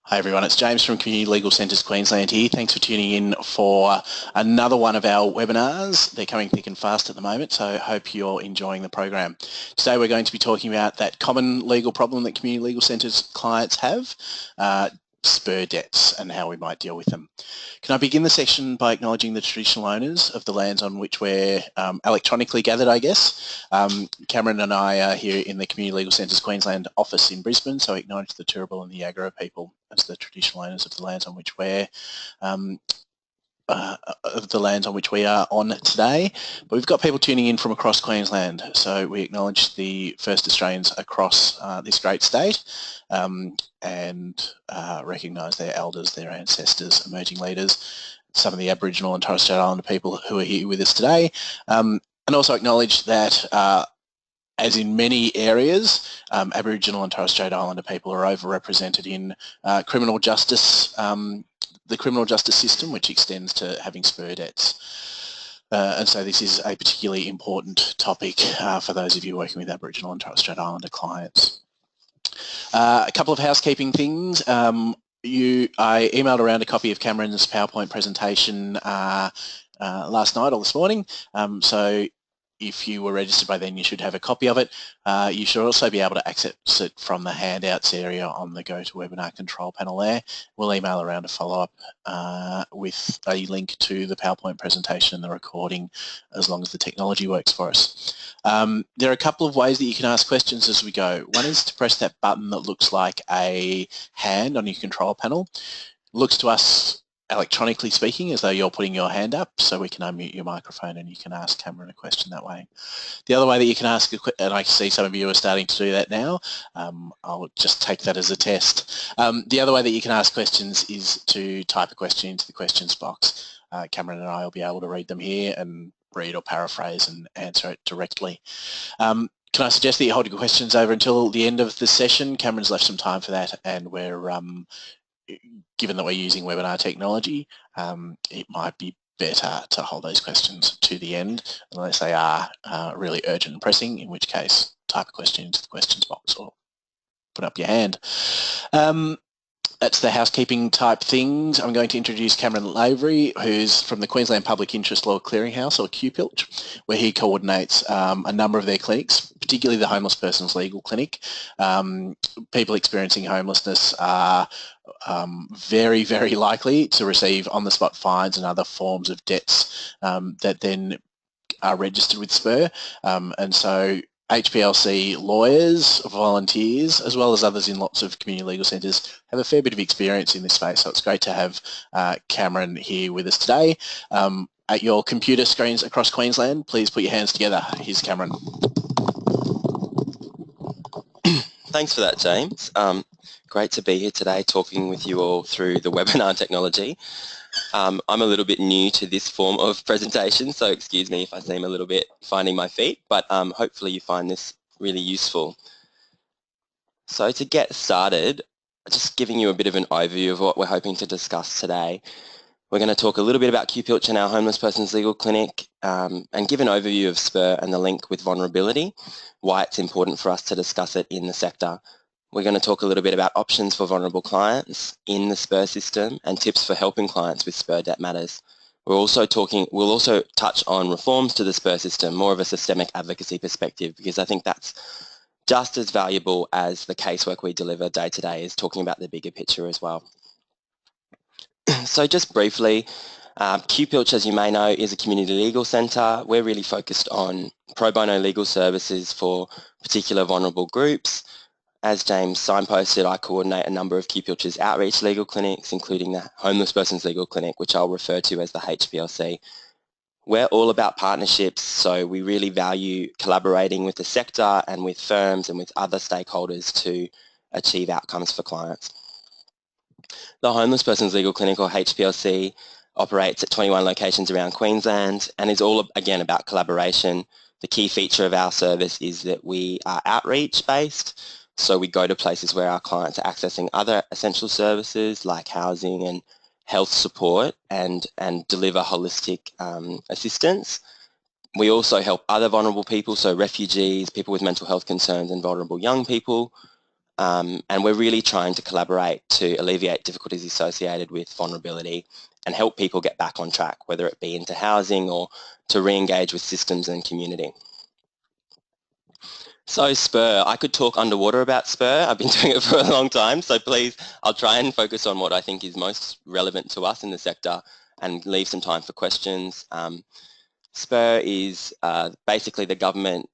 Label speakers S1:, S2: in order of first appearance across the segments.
S1: Hi everyone, it's James from Community Legal Centres Queensland here. Thanks for tuning in for another one of our webinars. They're coming thick and fast at the moment, so I hope you're enjoying the program. Today we're going to be talking about that common legal problem that Community Legal Centres clients have, SPER debts and how we might deal with them. Can I begin the session by acknowledging the traditional owners of the lands on which we're electronically gathered, I guess. Cameron and I are here in the Community Legal Centres Queensland office in Brisbane, so I acknowledge the Turrbal and the Yagara people as the traditional owners of the lands on which we're are on today. But we've got people tuning in from across Queensland, so we acknowledge the first Australians across this great state and recognise their elders, their ancestors, emerging leaders, some of the Aboriginal and Torres Strait Islander people who are here with us today, and also acknowledge that as in many areas, Aboriginal and Torres Strait Islander people are overrepresented in criminal justice, the criminal justice system, which extends to having SPER debts. And so this is a particularly important topic for those of you working with Aboriginal and Torres Strait Islander clients. A couple of housekeeping things. I emailed around a copy of Cameron's PowerPoint presentation last night or this morning. So if you were registered by then, you should have a copy of it. You should also be able to access it from the handouts area on the GoToWebinar control panel there. We'll email around a follow-up with a link to the PowerPoint presentation and the recording as long as the technology works for us. There are a couple of ways that you can ask questions as we go. One is to press that button that looks like a hand on your control panel. It looks to us, electronically speaking, as though you're putting your hand up, so we can unmute your microphone and you can ask Cameron a question that way. The other way that you can ask, and I see some of you are starting to do that now, I'll just take that as a test. The other way that you can ask questions is to type a question into the questions box. Cameron and I will be able to read them here and read or paraphrase and answer it directly. Can I suggest that you hold your questions over until the end of the session? Cameron's left some time for that, and we're given that we're using webinar technology, it might be better to hold those questions to the end unless they are really urgent and pressing, in which case type a question into the questions box or put up your hand. That's the housekeeping type things. I'm going to introduce Cameron Lavery, who's from the Queensland Public Interest Law Clearinghouse, or QPILCH, where he coordinates a number of their clinics, particularly the Homeless Persons Legal Clinic. People experiencing homelessness are very, very likely to receive on-the-spot fines and other forms of debts that then are registered with SPER. And so HPLC lawyers, volunteers, as well as others in lots of community legal centres have a fair bit of experience in this space. So it's great to have Cameron here with us today. At your computer screens across Queensland, please put your hands together. Here's Cameron.
S2: Thanks for that, James. Great to be here today talking with you all through the webinar technology. I'm a little bit new to this form of presentation, so excuse me if I seem a little bit finding my feet, but hopefully you find this really useful. So to get started, just giving you a bit of an overview of what we're hoping to discuss today. We're going to talk a little bit about QPILCH and our Homeless Persons Legal Clinic and give an overview of SPER and the link with vulnerability, why it's important for us to discuss it in the sector. We're going to talk a little bit about options for vulnerable clients in the SPER system and tips for helping clients with SPER debt matters. We'll also touch on reforms to the SPER system, more of a systemic advocacy perspective, because I think that's just as valuable as the casework we deliver day to day, is talking about the bigger picture as well. So just briefly, QPILCH, as you may know, is a community legal centre. We're really focused on pro bono legal services for particular vulnerable groups. As James signposted, I coordinate a number of QPILCH's outreach legal clinics, including the Homeless Persons Legal Clinic, which I'll refer to as the HPLC. We're all about partnerships, so we really value collaborating with the sector and with firms and with other stakeholders to achieve outcomes for clients. The Homeless Persons Legal Clinic, or HPLC, operates at 21 locations around Queensland and is all, again, about collaboration. The key feature of our service is that we are outreach based, so we go to places where our clients are accessing other essential services like housing and health support and deliver holistic assistance. We also help other vulnerable people, so refugees, people with mental health concerns and vulnerable young people. and we're really trying to collaborate to alleviate difficulties associated with vulnerability and help people get back on track, whether it be into housing or to re-engage with systems and community. So SPER, I could talk underwater about SPER. I've been doing it for a long time, so please, I'll try and focus on what I think is most relevant to us in the sector and leave some time for questions. SPER is basically the government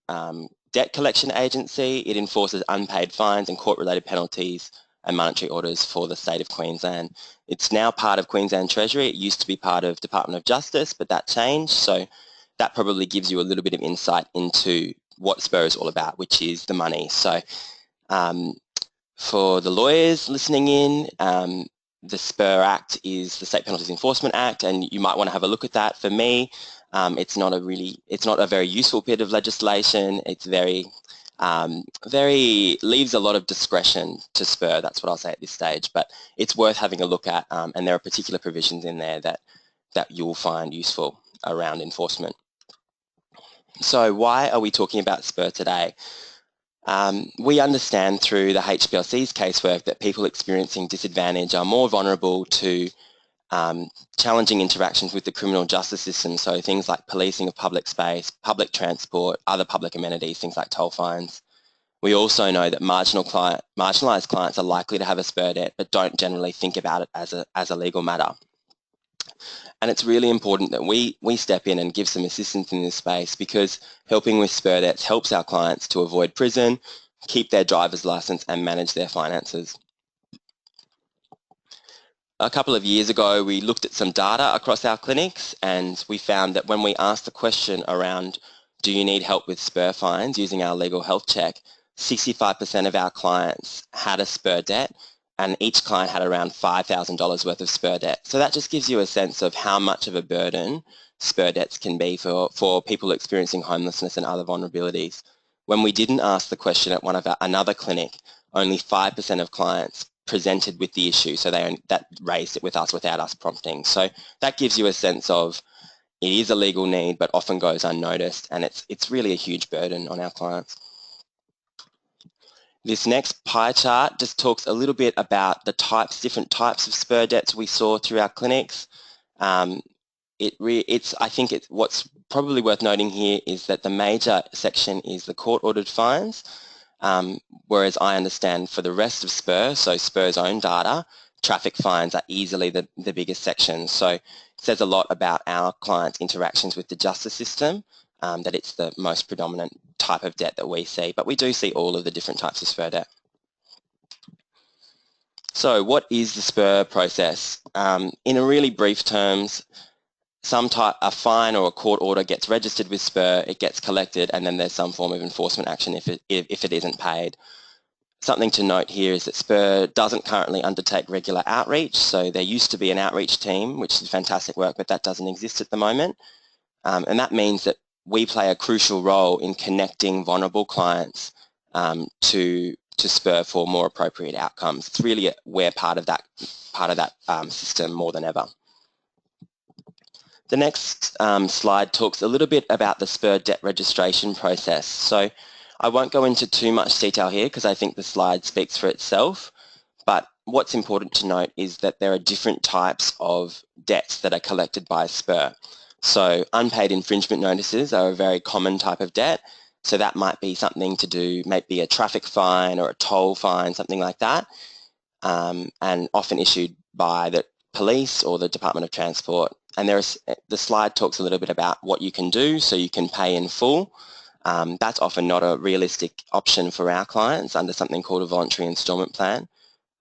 S2: debt collection agency. It enforces unpaid fines and court-related penalties and monetary orders for the state of Queensland. It's now part of Queensland Treasury. It used to be part of Department of Justice, but that changed. So that probably gives you a little bit of insight into what SPER is all about, which is the money. So for the lawyers listening in, the SPER Act is the State Penalties Enforcement Act, and you might want to have a look at that. For me, it's not a very useful bit of legislation. It's very leaves a lot of discretion to SPER. That's what I'll say at this stage, but it's worth having a look at, and there are particular provisions in there that you'll find useful around enforcement. So why are we talking about SPER today? We understand through the HPLC's casework that people experiencing disadvantage are more vulnerable to challenging interactions with the criminal justice system, so things like policing of public space, public transport, other public amenities, things like toll fines. We also know that marginalised clients are likely to have a SPER debt but don't generally think about it as a legal matter. And it's really important that we step in and give some assistance in this space, because helping with SPER debts helps our clients to avoid prison, keep their driver's licence and manage their finances. A couple of years ago, we looked at some data across our clinics, and we found that when we asked the question around, do you need help with SPER fines using our legal health check, 65% of our clients had a SPER debt, and each client had around $5,000 worth of SPER debt. So that just gives you a sense of how much of a burden SPER debts can be for people experiencing homelessness and other vulnerabilities. When we didn't ask the question at another clinic, only 5% of clients presented with the issue, so that raised it with us without us prompting. So that gives you a sense of it is a legal need but often goes unnoticed, and it's really a huge burden on our clients. This next pie chart just talks a little bit about the different types of SPER debts we saw through our clinics. I think what's probably worth noting here is that the major section is the court-ordered fines, whereas I understand for the rest of SPER, so SPER's own data, traffic fines are easily the biggest section. So it says a lot about our clients' interactions with the justice system, that it's the most predominant type of debt that we see, but we do see all of the different types of SPER debt. So what is the SPER process? In a really brief terms, a fine or a court order gets registered with SPER, it gets collected, and then there's some form of enforcement action if it isn't paid. Something to note here is that SPER doesn't currently undertake regular outreach, so there used to be an outreach team, which is fantastic work, but that doesn't exist at the moment. And that means that we play a crucial role in connecting vulnerable clients to SPER for more appropriate outcomes. It's really we're part of that system more than ever. The next slide talks a little bit about the SPER debt registration process. So I won't go into too much detail here because I think the slide speaks for itself, but what's important to note is that there are different types of debts that are collected by SPER. So unpaid infringement notices are a very common type of debt. So that might be something to do, maybe a traffic fine or a toll fine, something like that, and often issued by the police or the Department of Transport. And the slide talks a little bit about what you can do, so you can pay in full. That's often not a realistic option for our clients under something called a voluntary instalment plan.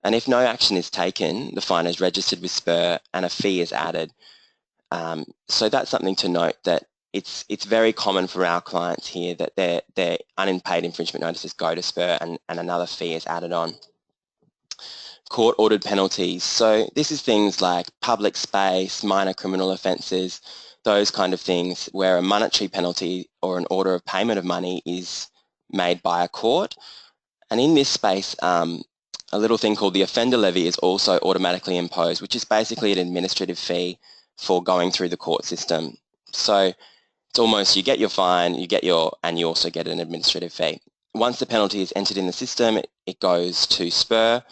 S2: And if no action is taken, the fine is registered with SPER and a fee is added. So that's something to note, that it's very common for our clients here that their unpaid infringement notices go to SPER and another fee is added on. Court-ordered penalties. So this is things like public space, minor criminal offences, those kind of things where a monetary penalty or an order of payment of money is made by a court. And in this space, a little thing called the offender levy is also automatically imposed, which is basically an administrative fee for going through the court system. So it's almost, you get your fine, and you also get an administrative fee. once the penalty is entered in the system, it goes to SPER,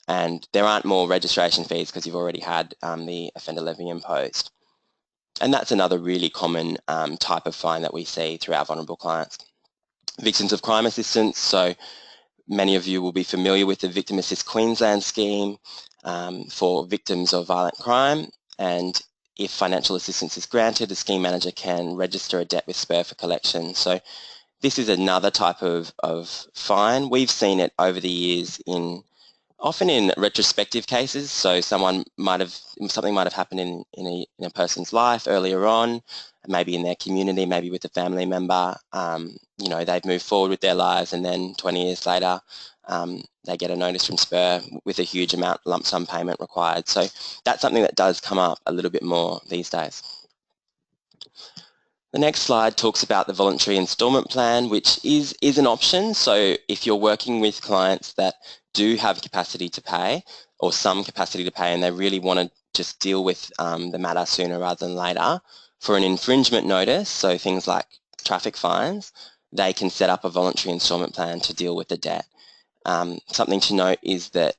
S2: and there aren't more registration fees because you've already had the offender levy imposed. And that's another really common type of fine that we see through our vulnerable clients. Victims of crime assistance, so many of you will be familiar with the Victim Assist Queensland scheme for victims of violent crime, and if financial assistance is granted, the scheme manager can register a debt with SPER for collection. So this is another type of fine. We've seen it over the years often in retrospective cases. So something might have happened in a person's life earlier on, maybe in their community, maybe with a family member. You know, they've moved forward with their lives, and then 20 years later, they get a notice from SPER with a huge amount lump sum payment required. So that's something that does come up a little bit more these days. The next slide talks about the voluntary instalment plan, which is an option. So if you're working with clients that do have capacity to pay, or some capacity to pay, and they really want to just deal with the matter sooner rather than later, for an infringement notice, so things like traffic fines, they can set up a voluntary instalment plan to deal with the debt. Something to note is that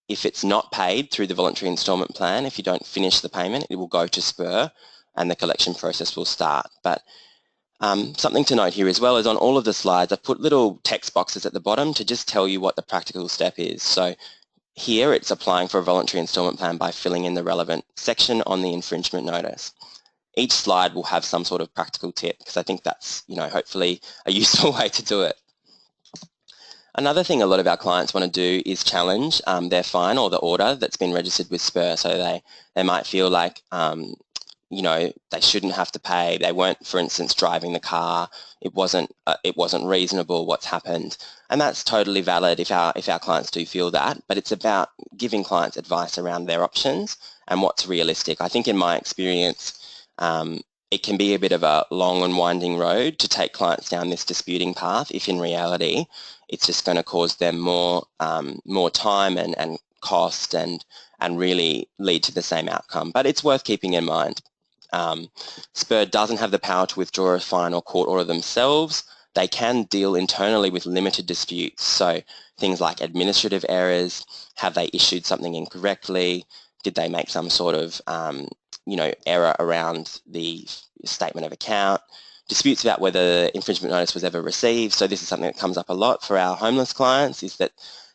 S2: if it's not paid through the voluntary instalment plan, if you don't finish the payment, it will go to SPER and the collection process will start. But something to note here as well is on all of the slides, I've put little text boxes at the bottom to just tell you what the practical step is. So here it's applying for a voluntary instalment plan by filling in the relevant section on the infringement notice. Each slide will have some sort of practical tip, because I think that's, you know, hopefully a useful way to do it. Another thing a lot of our clients want to do is challenge their fine or the order that's been registered with SPER. So they might feel like you know, they shouldn't have to pay. They weren't, for instance, driving the car. It wasn't reasonable what's happened, and that's totally valid if our clients do feel that. But it's about giving clients advice around their options and what's realistic. I think in my experience, it can be a bit of a long and winding road to take clients down this disputing path, if in reality it's just going to cause them more time and cost and really lead to the same outcome. But it's worth keeping in mind. SPER doesn't have the power to withdraw a fine or court order themselves. They can deal internally with limited disputes. So things like administrative errors, have they issued something incorrectly? Did they make some sort of you know, error around the statement of account? Disputes about whether infringement notice was ever received. So this is something that comes up a lot for our homeless clients, is that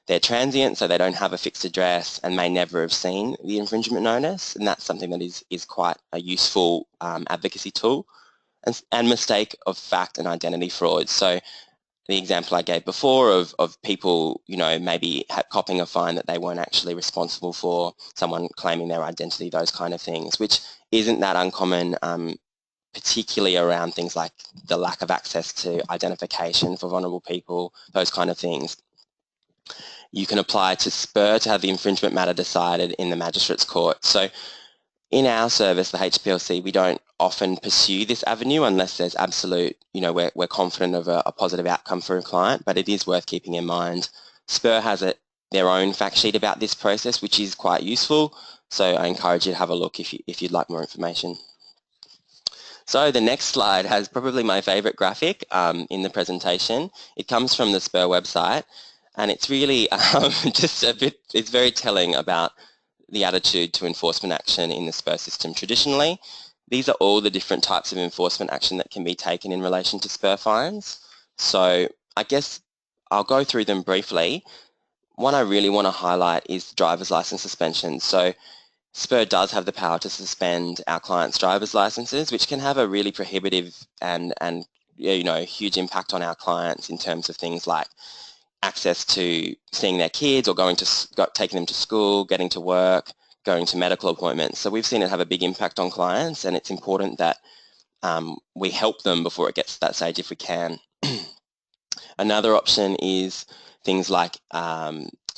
S2: they're transient, so they don't have a fixed address and may never have seen the infringement notice, and that's something that is quite a useful advocacy tool. And mistake of fact and identity fraud. So the example I gave before of people, you know, maybe copping a fine that they weren't actually responsible for, someone claiming their identity, those kind of things, which isn't that uncommon, particularly around things like the lack of access to identification for vulnerable people, those kind of things. You can apply to SPER to have the infringement matter decided in the Magistrates Court. So in our service, the HPLC, we don't often pursue this avenue unless there's absolute, you know, we're confident of a positive outcome for a client, but it is worth keeping in mind. SPER has their own fact sheet about this process, which is quite useful. So I encourage you to have a look if you'd like more information. So the next slide has probably my favourite graphic in the presentation. It comes from the SPER website, and it's really just it's very telling about the attitude to enforcement action in the SPER system traditionally. These are all the different types of enforcement action that can be taken in relation to SPER fines. So I guess I'll go through them briefly. One I really want to highlight is driver's license suspension. So SPER does have the power to suspend our clients' driver's licenses, which can have a really prohibitive and you know, huge impact on our clients in terms of things like access to seeing their kids or taking them to school, getting to work, going to medical appointments. So we've seen it have a big impact on clients, and it's important that we help them before it gets to that stage if we can. Another option is things like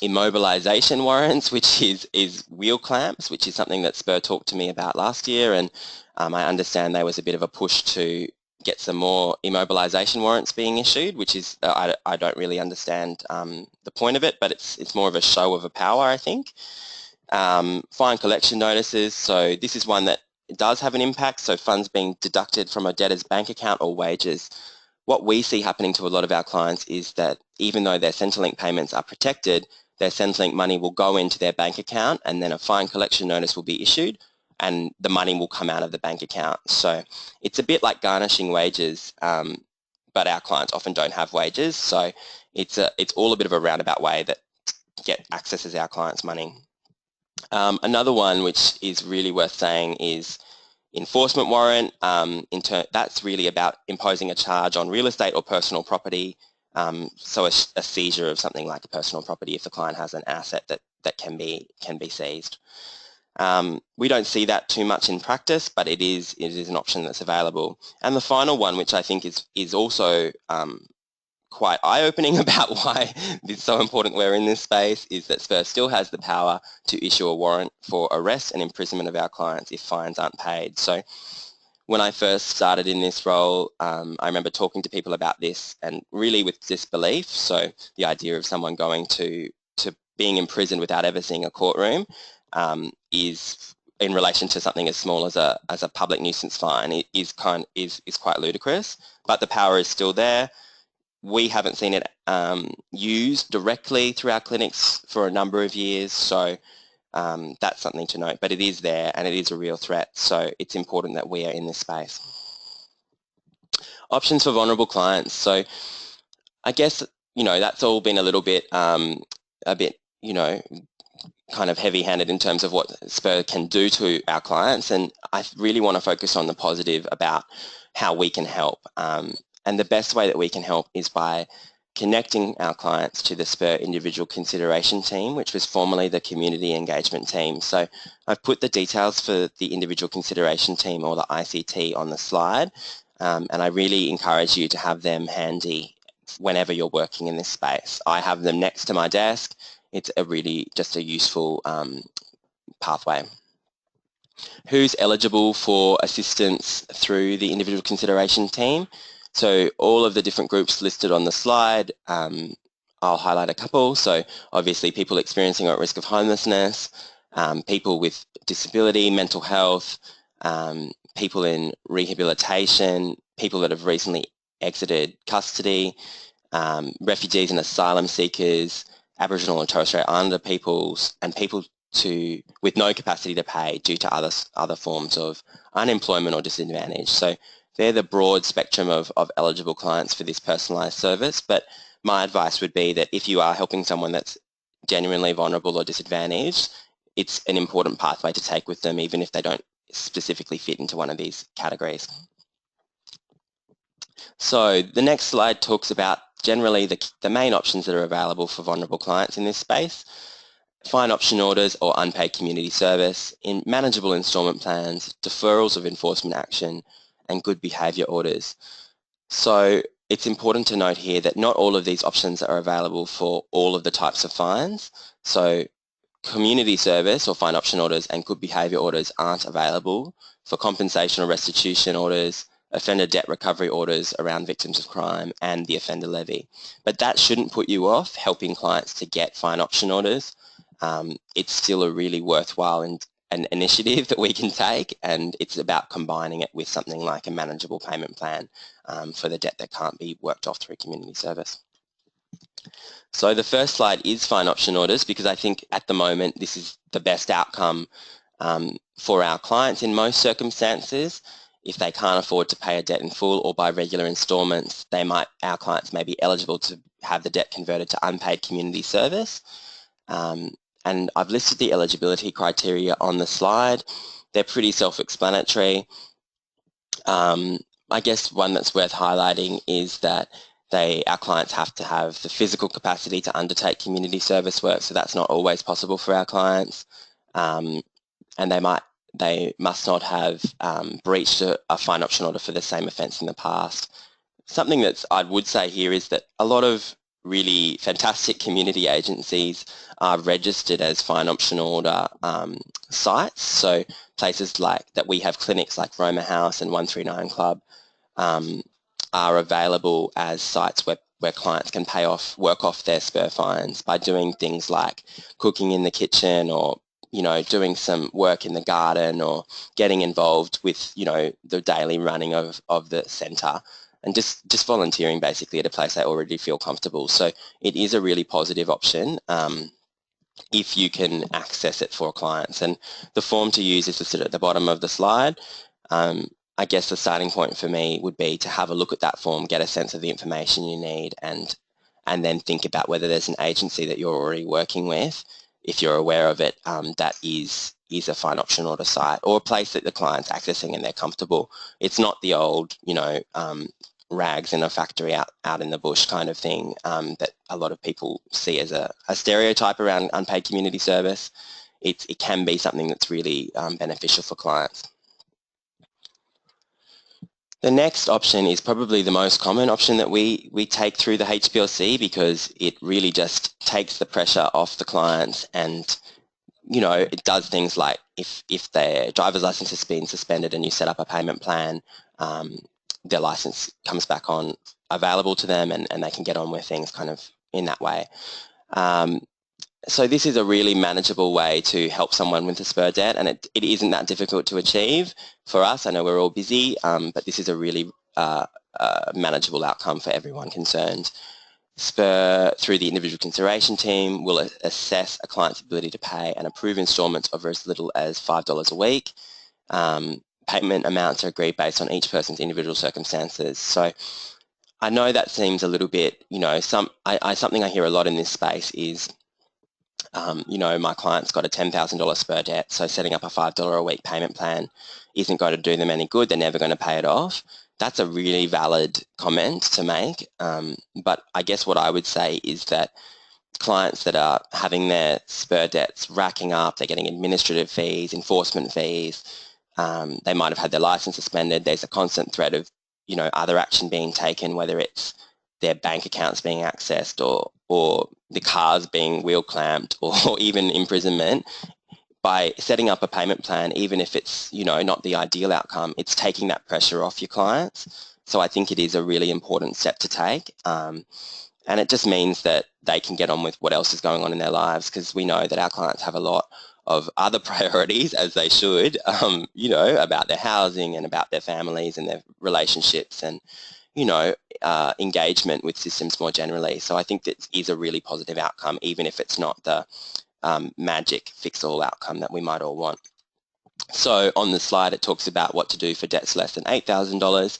S2: immobilisation warrants, which is wheel clamps, which is something that SPER talked to me about last year, and I understand there was a bit of a push to get some more immobilisation warrants being issued, which is, I don't really understand the point of it, but it's more of a show of a power, I think. Fine collection notices, so this is one that does have an impact, so funds being deducted from a debtor's bank account or wages. what we see happening to a lot of our clients is that even though their Centrelink payments are protected, their Centrelink money will go into their bank account and then a fine collection notice will be issued and the money will come out of the bank account. So it's a bit like garnishing wages, but our clients often don't have wages. So it's all a bit of a roundabout way that accesses our clients' money. Another one which is really worth saying is enforcement warrant. That's really about imposing a charge on real estate or personal property. So a seizure of something like a personal property if the client has an asset that can be seized. We don't see that too much in practice, but it is an option that's available. And the final one, which I think is also quite eye-opening about why it's so important we're in this space, is that SPER still has the power to issue a warrant for arrest and imprisonment of our clients if fines aren't paid. So when I first started in this role, I remember talking to people about this and really with disbelief. So the idea of someone going to being imprisoned without ever seeing a courtroom is, in relation to something as small as a public nuisance fine, is quite ludicrous. But the power is still there. We haven't seen it used directly through our clinics for a number of years, so that's something to note. But it is there and it is a real threat, so it's important that we are in this space. Options for vulnerable clients. So I guess, that's all been a little bit, kind of heavy-handed in terms of what SPER can do to our clients, and I really want to focus on the positive about how we can help. And the best way that we can help is by connecting our clients to the SPER individual consideration team, which was formerly the community engagement team. So I've put the details for the individual consideration team, or the ICT, on the slide, and I really encourage you to have them handy whenever you're working in this space. I have them next to my desk. It's just a useful pathway. Who's eligible for assistance through the individual consideration team? So all of the different groups listed on the slide, I'll highlight a couple. So obviously people experiencing or at risk of homelessness, people with disability, mental health, people in rehabilitation, people that have recently exited custody, refugees and asylum seekers, Aboriginal and Torres Strait Islander peoples, and people with no capacity to pay due to other forms of unemployment or disadvantage. So they're the broad spectrum of eligible clients for this personalised service, but my advice would be that if you are helping someone that's genuinely vulnerable or disadvantaged, it's an important pathway to take with them, even if they don't specifically fit into one of these categories. So the next slide talks about generally the main options that are available for vulnerable clients in this space: fine option orders or unpaid community service, in manageable instalment plans, deferrals of enforcement action, and good behaviour orders. So it's important to note here that not all of these options are available for all of the types of fines. So community service or fine option orders and good behaviour orders aren't available for compensation or restitution orders, offender debt recovery orders around victims of crime, and the offender levy. But that shouldn't put you off helping clients to get fine option orders. It's still a really worthwhile an initiative that we can take, and it's about combining it with something like a manageable payment plan for the debt that can't be worked off through community service. So the first slide is fine option orders, because I think at the moment this is the best outcome for our clients in most circumstances. If they can't afford to pay a debt in full or by regular instalments, our clients may be eligible to have the debt converted to unpaid community service. And I've listed the eligibility criteria on the slide. They're pretty self-explanatory. I guess one that's worth highlighting is that our clients have to have the physical capacity to undertake community service work, so that's not always possible for our clients. And they must not have breached a fine option order for the same offence in the past. Something that I would say here is that a lot of really fantastic community agencies are registered as fine option order sites. So places like that, we have clinics like Roma House and 139 Club are available as sites where clients can work off their SPER fines by doing things like cooking in the kitchen, or doing some work in the garden, or getting involved with the daily running of the centre. and just volunteering basically at a place they already feel comfortable. So it is a really positive option if you can access it for clients. And the form to use is listed at the bottom of the slide. I guess the starting point for me would be to have a look at that form, get a sense of the information you need, and then think about whether there's an agency that you're already working with, if you're aware of it, that is a fine option order site or a place that the client's accessing and they're comfortable. It's not the old, rags in a factory out in the bush kind of thing that a lot of people see as a stereotype around unpaid community service. It can be something that's really beneficial for clients. The next option is probably the most common option that we take through the HPLC, because it really just takes the pressure off the clients, and it does things like if their driver's license has been suspended and you set up a payment plan, their license comes back on available to them, and they can get on with things kind of in that way. So this is a really manageable way to help someone with a SPER debt, and it isn't that difficult to achieve for us. I know we're all busy, but this is a really manageable outcome for everyone concerned. SPER, through the individual consideration team, will assess a client's ability to pay and approve instalments of as little as $5 a week. Payment amounts are agreed based on each person's individual circumstances. So I know that seems a little bit, something I hear a lot in this space is, my client's got a $10,000 SPER debt, so setting up a $5 a week payment plan isn't going to do them any good. They're never going to pay it off. That's a really valid comment to make, but I guess what I would say is that clients that are having their SPER debts racking up, they're getting administrative fees, enforcement fees, they might have had their license suspended, there's a constant threat of other action being taken, whether it's their bank accounts being accessed or the cars being wheel clamped or even imprisonment. By setting up a payment plan, even if it's not the ideal outcome, it's taking that pressure off your clients. So I think it is a really important step to take, and it just means that they can get on with what else is going on in their lives, because we know that our clients have a lot of other priorities, as they should, about their housing and about their families and their relationships and engagement with systems more generally. So I think that is a really positive outcome, even if it's not the magic fix-all outcome that we might all want. So on the slide it talks about what to do for debts less than $8,000.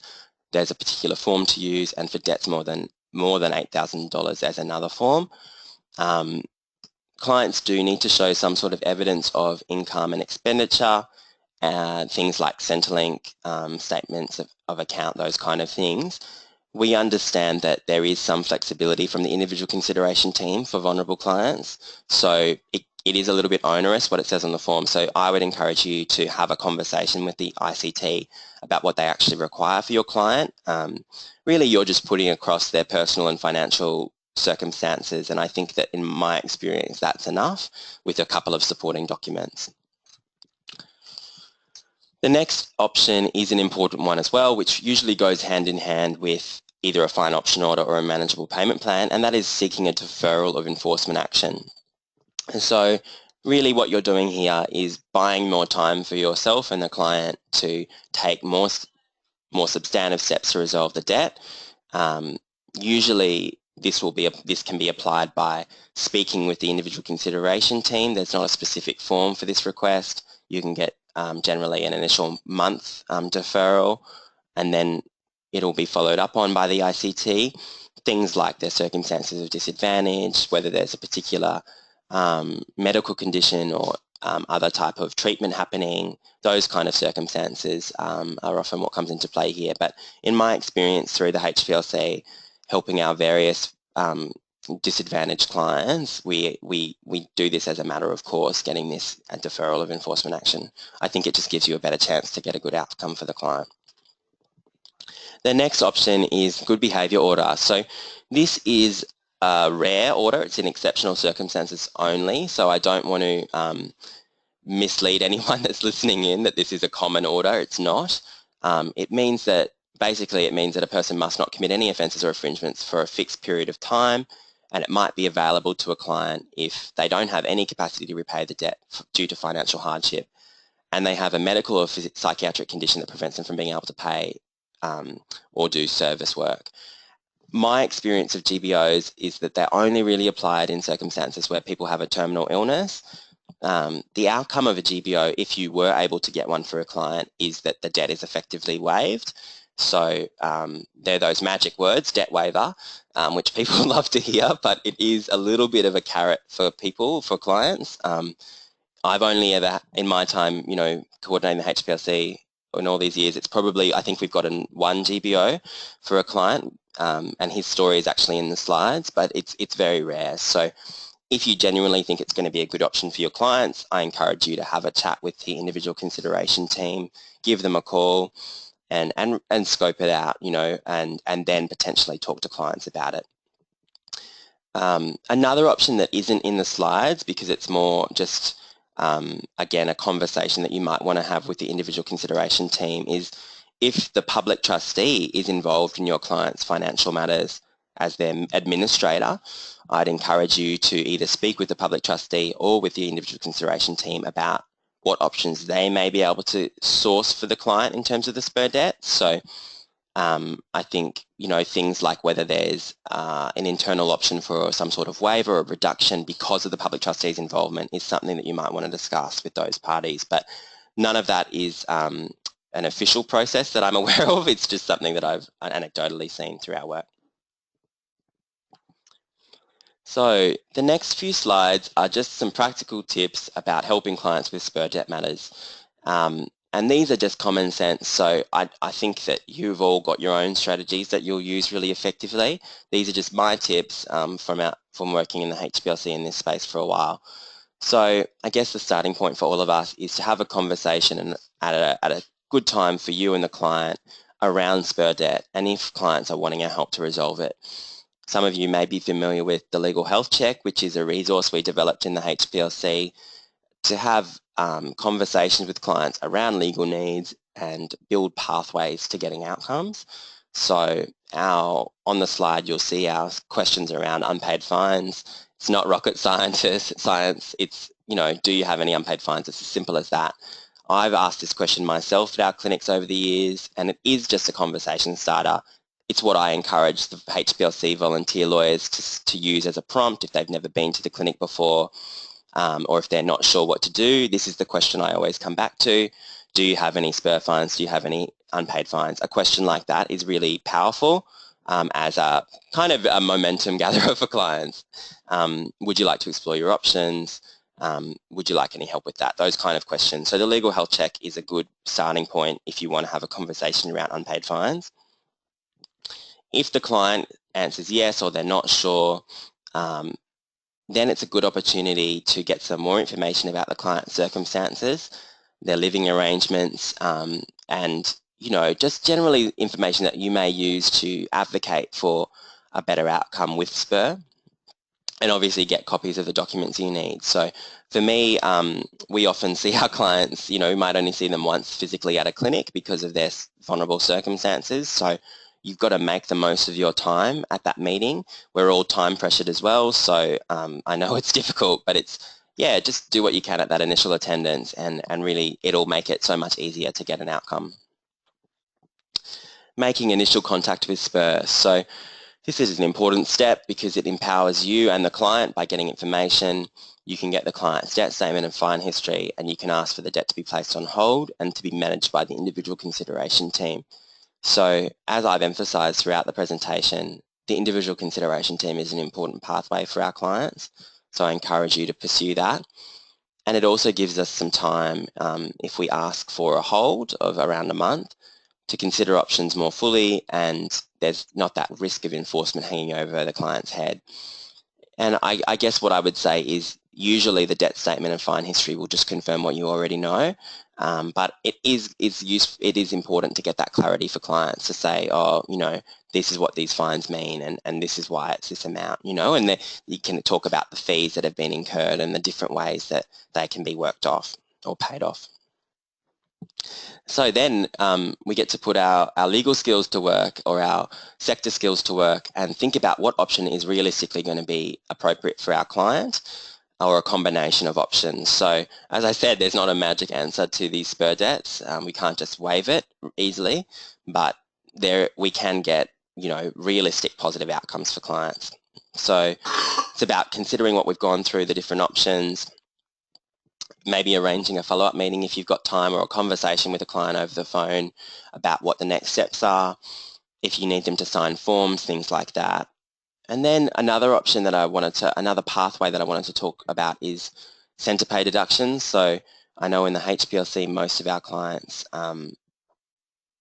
S2: There's a particular form to use, and for debts more than $8,000 there's another form. Clients do need to show some sort of evidence of income and expenditure, things like Centrelink, statements of account, those kind of things. We understand that there is some flexibility from the individual consideration team for vulnerable clients, so it is a little bit onerous what it says on the form. So I would encourage you to have a conversation with the ICT about what they actually require for your client. Really, you're just putting across their personal and financial circumstances, and I think that in my experience that's enough, with a couple of supporting documents. The next option is an important one as well, which usually goes hand in hand with either a fine option order or a manageable payment plan, and that is seeking a deferral of enforcement action. And so really what you're doing here is buying more time for yourself and the client to take more substantive steps to resolve the debt. Usually this can be applied by speaking with the individual consideration team. There's not a specific form for this request. You can get generally an initial month deferral, and then it'll be followed up on by the ICT. Things like their circumstances of disadvantage, whether there's a particular medical condition or other type of treatment happening, those kind of circumstances are often what comes into play here. But in my experience through the HPLC, helping our various disadvantaged clients, we do this as a matter of course, getting this a deferral of enforcement action. I think it just gives you a better chance to get a good outcome for the client. The next option is good behaviour order. So this is a rare order. It's in exceptional circumstances only. So I don't want to mislead anyone that's listening in that this is a common order. It's not. It means that a person must not commit any offences or infringements for a fixed period of time, and it might be available to a client if they don't have any capacity to repay the debt due to financial hardship, and they have a medical or psychiatric condition that prevents them from being able to pay or do service work. My experience of GBOs is that they're only really applied in circumstances where people have a terminal illness. The outcome of a GBO, if you were able to get one for a client, is that the debt is effectively waived. So they're those magic words, debt waiver, which people love to hear, but it is a little bit of a carrot for people, for clients. I've only ever, in my time, coordinating the HPLC in all these years, it's probably, I think we've gotten one GBO for a client, and his story is actually in the slides, but it's very rare. So if you genuinely think it's going to be a good option for your clients, I encourage you to have a chat with the individual consideration team, give them a call, and scope it out, and then potentially talk to clients about it. Another option that isn't in the slides, because it's more just again, a conversation that you might want to have with the individual consideration team, is if the public trustee is involved in your client's financial matters as their administrator, I'd encourage you to either speak with the public trustee or with the individual consideration team about what options they may be able to source for the client in terms of the SPER debt. So I think, things like whether there's an internal option for some sort of waiver or reduction because of the public trustee's involvement is something that you might want to discuss with those parties. But none of that is an official process that I'm aware of. It's just something that I've anecdotally seen through our work. So the next few slides are just some practical tips about helping clients with SPER debt matters. And these are just common sense, so I think that you've all got your own strategies that you'll use really effectively. These are just my tips from working in the HPLC in this space for a while. So I guess the starting point for all of us is to have a conversation at a good time for you and the client around SPER debt, and if clients are wanting our help to resolve it. Some of you may be familiar with the Legal Health Check, which is a resource we developed in the HPLC to have conversations with clients around legal needs and build pathways to getting outcomes. So on the slide, you'll see our questions around unpaid fines. It's not rocket science. It's, do you have any unpaid fines? It's as simple as that. I've asked this question myself at our clinics over the years, and it is just a conversation starter. It's what I encourage the HPLC volunteer lawyers to use as a prompt if they've never been to the clinic before. Or if they're not sure what to do, this is the question I always come back to. Do you have any SPER fines? Do you have any unpaid fines? A question like that is really powerful as a kind of a momentum gatherer for clients. Would you like to explore your options? Would you like any help with that? Those kind of questions. So the Legal Health Check is a good starting point if you want to have a conversation around unpaid fines. If the client answers yes or they're not sure, then it's a good opportunity to get some more information about the client's circumstances, their living arrangements, and just generally information that you may use to advocate for a better outcome with SPER, and obviously get copies of the documents you need. So for me, we often see our clients, we might only see them once physically at a clinic because of their vulnerable circumstances. So you've got to make the most of your time at that meeting. We're all time pressured as well, so I know it's difficult, but just do what you can at that initial attendance, and really it'll make it so much easier to get an outcome. Making initial contact with SPER. So this is an important step because it empowers you and the client by getting information. You can get the client's debt statement and fine history, and you can ask for the debt to be placed on hold and to be managed by the individual consideration team. So as I've emphasised throughout the presentation, the individual consideration team is an important pathway for our clients. So I encourage you to pursue that. And it also gives us some time, if we ask for a hold of around a month, to consider options more fully, and there's not that risk of enforcement hanging over the client's head. And I guess what I would say is usually the debt statement and fine history will just confirm what you already know. But it is important to get that clarity for clients to say, this is what these fines mean, and this is why it's this amount, and you can talk about the fees that have been incurred and the different ways that they can be worked off or paid off. So then we get to put our legal skills to work, or our sector skills to work, and think about what option is realistically going to be appropriate for our client, or a combination of options. So as I said, there's not a magic answer to these SPER debts. We can't just waive it easily, but we can get, realistic positive outcomes for clients. So it's about considering what we've gone through, the different options, maybe arranging a follow-up meeting if you've got time, or a conversation with a client over the phone about what the next steps are, if you need them to sign forms, things like that. And then another option that another pathway that I wanted to talk about is centre pay deductions. So I know in the HPLC most of our clients are on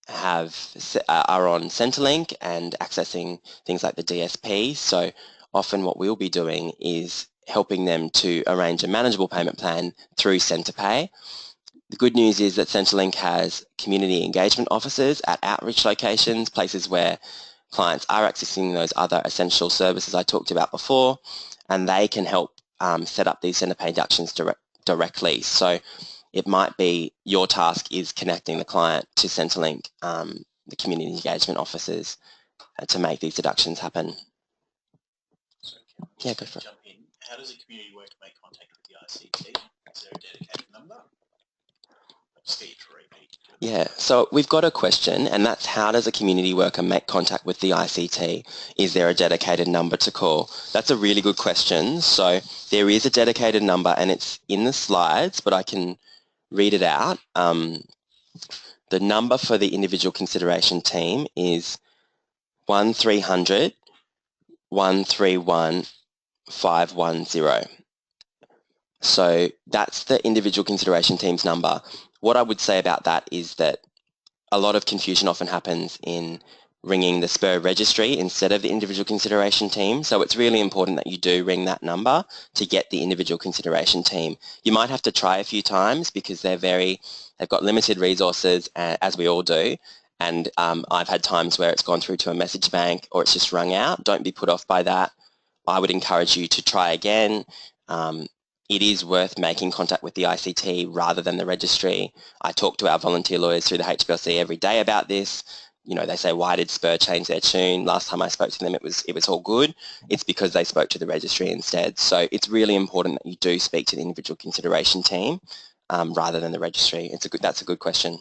S2: Centrelink and accessing things like the DSP. So often what we'll be doing is helping them to arrange a manageable payment plan through centre pay. The good news is that Centrelink has community engagement officers at outreach locations, places where clients are accessing those other essential services I talked about before, and they can help set up these centre pay deductions directly. So it might be your task is connecting the client to Centrelink, the community engagement officers, to make these deductions happen.
S1: Yeah, go for it. Jump in. How does a community worker make contact with the ICT? Is there a dedicated number? Just get you to repeat.
S2: Yeah, so we've got a question, and that's how does a community worker make contact with the ICT? Is there a dedicated number to call? That's a really good question. So there is a dedicated number, and it's in the slides, but I can read it out. The number for the individual consideration team is 1300 131 510. So that's the individual consideration team's number. What I would say about that is that a lot of confusion often happens in ringing the SPER registry instead of the individual consideration team. So it's really important that you do ring that number to get the individual consideration team. You might have to try a few times because they've got limited resources, as we all do. And I've had times where it's gone through to a message bank or it's just rung out. Don't be put off by that. I would encourage you to try again. It is worth making contact with the ICT rather than the registry. I talk to our volunteer lawyers through the HPLC every day about this. They say, why did SPER change their tune? Last time I spoke to them, it was all good. It's because they spoke to the registry instead. So it's really important that you do speak to the individual consideration team rather than the registry. That's a good question.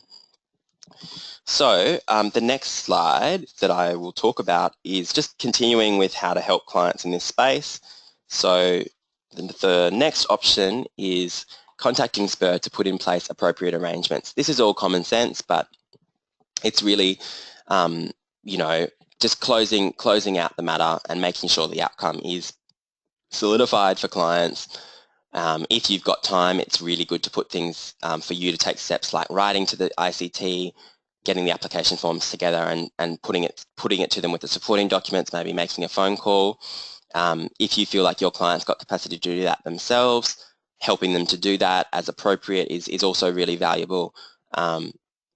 S2: So the next slide that I will talk about is just continuing with how to help clients in this space. So the next option is contacting SPER to put in place appropriate arrangements. This is all common sense, but it's really, just closing out the matter and making sure the outcome is solidified for clients. If you've got time, it's really good to put things for you to take steps like writing to the ICT, getting the application forms together and putting it to them with the supporting documents, maybe making a phone call. If you feel like your client's got capacity to do that themselves, helping them to do that as appropriate is also really valuable.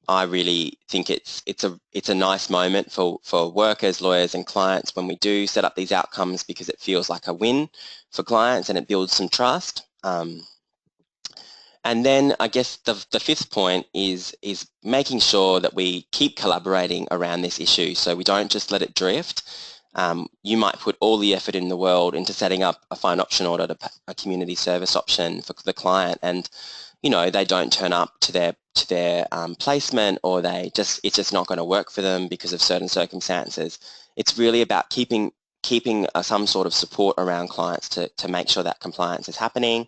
S2: I really think it's a nice moment for workers, lawyers and clients when we do set up these outcomes, because it feels like a win for clients and it builds some trust. And then I guess the fifth point is making sure that we keep collaborating around this issue so we don't just let it drift. You might put all the effort in the world into setting up a fine option order, a community service option for the client, and they don't turn up to their placement, or it's just not going to work for them because of certain circumstances. It's really about keeping some sort of support around clients to make sure that compliance is happening.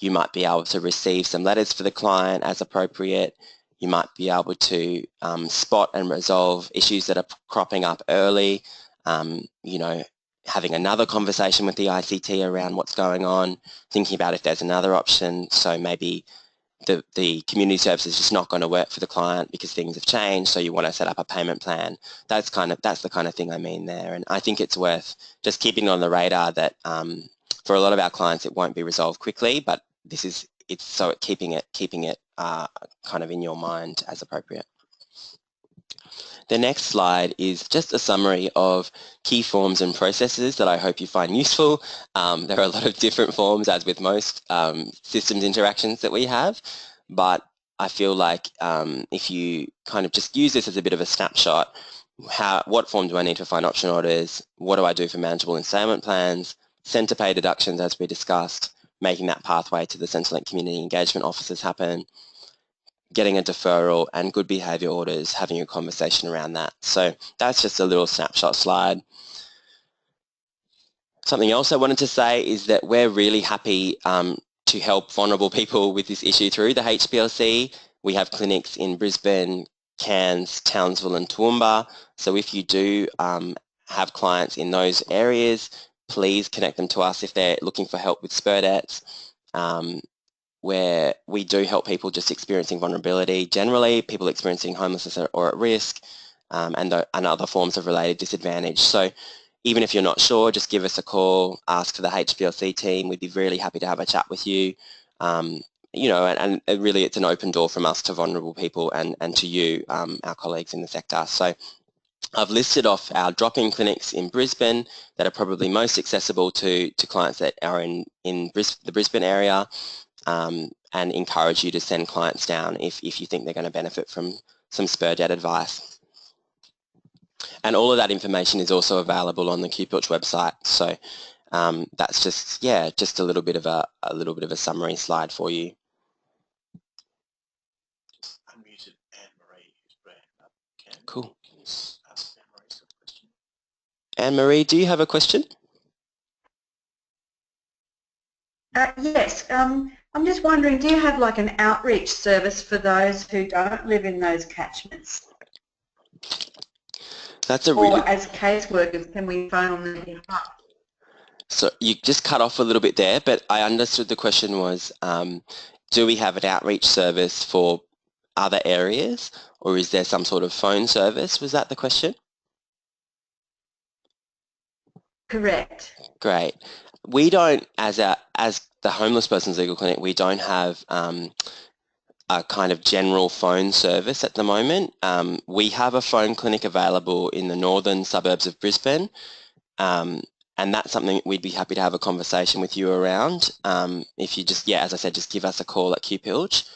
S2: You might be able to receive some letters for the client as appropriate. You might be able to spot and resolve issues that are cropping up early, having another conversation with the ICT around what's going on, thinking about if there's another option. So maybe the community service is just not going to work for the client because things have changed, so you want to set up a payment plan. That's the kind of thing I mean there. And I think it's worth just keeping on the radar that for a lot of our clients it won't be resolved quickly, but keeping it kind of in your mind as appropriate. The next slide is just a summary of key forms and processes that I hope you find useful. There are a lot of different forms, as with most systems interactions that we have, but I feel like if you kind of just use this as a bit of a snapshot, what form do I need for fine option orders, what do I do for manageable installment plans, centre pay deductions as we discussed, making that pathway to the Centrelink community engagement officers happen, getting a deferral, and good behaviour orders, having a conversation around that. So that's just a little snapshot slide. Something else I wanted to say is that we're really happy to help vulnerable people with this issue through the HPLC. We have clinics in Brisbane, Cairns, Townsville and Toowoomba. So if you do have clients in those areas, please connect them to us if they're looking for help with SPER debts, where we do help people just experiencing vulnerability, generally people experiencing homelessness or at risk, and other forms of related disadvantage. So even if you're not sure, just give us a call, ask for the HPLC team. We'd be really happy to have a chat with you. You know, and really it's an open door from us to vulnerable people and to you, our colleagues in the sector. So I've listed off our drop-in clinics in Brisbane that are probably most accessible to clients that are in the Brisbane area, and encourage you to send clients down if you think they're going to benefit from some SPER debt advice. And all of that information is also available on the QPILCH website. So that's just, yeah, just a little bit of a summary slide for you.
S1: Unmuted Anne-Marie, who's brand up.
S2: Cool.
S1: Ask Anne-Marie's got a question.
S2: Anne-Marie, do you have a question?
S3: Yes. I'm just wondering, do you have like an outreach service for those who don't live in those catchments?
S2: That's a really...
S3: Or as caseworkers, can we phone on their behalf?
S2: So you just cut off a little bit there, but I understood the question was, do we have an outreach service for other areas, or is there some sort of phone service? Was that the question?
S3: Correct.
S2: Great. We don't, as the Homeless Persons Legal Clinic, we don't have a kind of general phone service at the moment. We have a phone clinic available in the northern suburbs of Brisbane, and that's something we'd be happy to have a conversation with you around. If you just, yeah, as I said, just give us a call at QPILCH.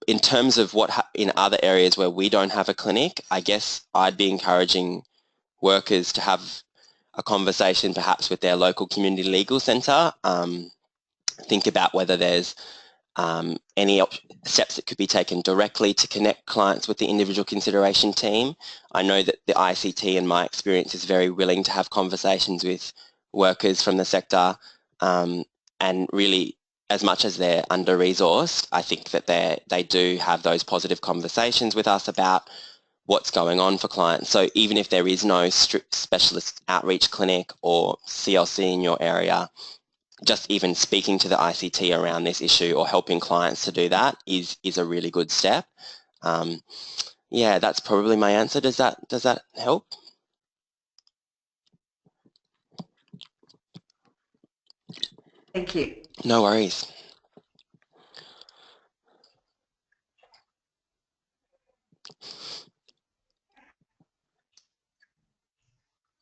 S2: In terms of what in other areas where we don't have a clinic, I guess I'd be encouraging workers to have a conversation perhaps with their local community legal centre. Think about whether there's any steps that could be taken directly to connect clients with the individual consideration team. I know that the ICT, in my experience, is very willing to have conversations with workers from the sector, and really, as much as they're under-resourced, I think that they do have those positive conversations with us about what's going on for clients. So even if there is no strict specialist outreach clinic or CLC in your area, just even speaking to the ICT around this issue or helping clients to do that is a really good step. Yeah, that's probably my answer. Does that help?
S3: Thank you.
S2: No worries.